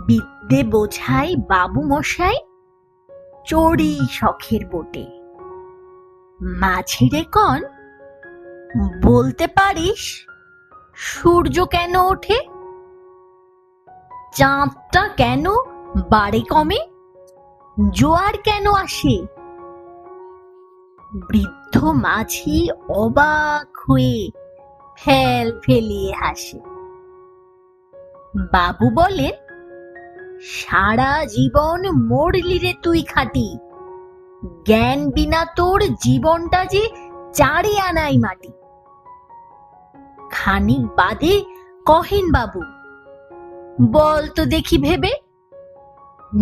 বিদ্যে বোঝাই বাবু মশাই চড়ি শখের বোটে। মাঝিরে কন, বলতে পারিস সূর্য কেন ওঠে, চাঁদটা কেন বাড়ে কমে, জোয়ার কেন আসে? বৃদ্ধ মাঝি অবাক হয়ে ফেল ফেলিয়ে হাসে। বাবু বলেন, সারা জীবন মরলি রে তুই খাটি, জ্ঞান বিনা তোর জীবনটা যে চারে আনাই মাটি। খানিক বাদে কহেন বাবু, বল তো দেখি ভেবে,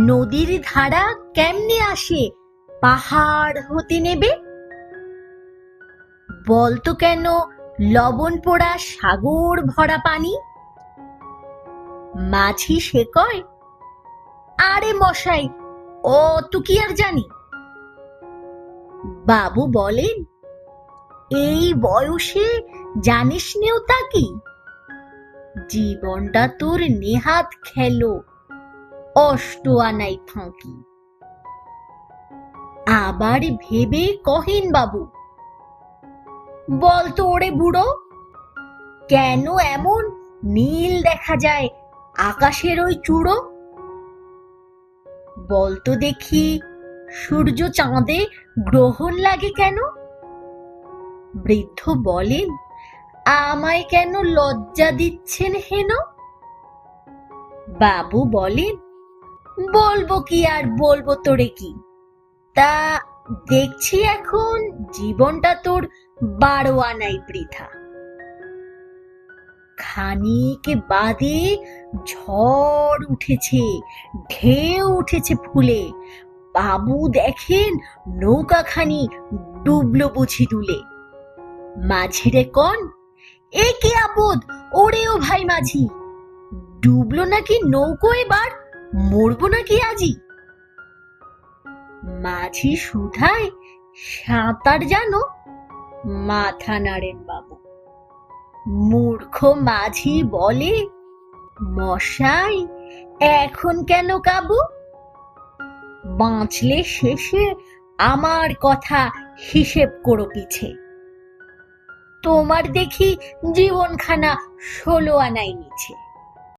নদীর ধারা কেমনে আসে পাহাড় হতে নেবে? বলতো কেন লবণ পোড়া সাগর ভরা পানি? মাঝি সে কয়, আরে মশাই ও তো কি আর জানি। বাবু বলেন, এই বয়সে জানিস নেও তা কি, জীবনটা তোর নেহাত খেলো অষ্ট আনাই ফাঁকি। আবার ভেবে কহেন বাবু, বলতো ওরে বুড়ো, কেন এমন নীল দেখা যায় আকাশের ওই চূড়ো? বলতো দেখি সূর্য চাঁদে গ্রহণ লাগে কেন? বৃদ্ধ বলেন, আমায় কেন লজ্জা দিচ্ছেন হেন? বাবু বলেন, বলবো কি আর বলবো তোরে কি, তা দেখছি এখন জীবনটা তোর 12 আনাই বৃথা। খানিক বাদে ঝড় উঠেছে, ঢেউ উঠেছে ফুলে, বাবু দেখেন নৌকাখানি ডুবলো বুঝি দুলে। মাঝিরে কন, এ কি আপদ ওরেও ভাই মাঝি, ডুবলো নাকি নৌকো, এবার মরবো নাকি আজি? মাঝি শুধায়, সাঁতার জানো? মাথা নাড়েন বাবু। মূর্খ মাঝি বলে, মশাই এখন কেন কাবু, বাঁচলে শেষে আমার কথা হিসেব করো পিছে। তোমার দেখি জীবনখানা 16 আনাই নিচে।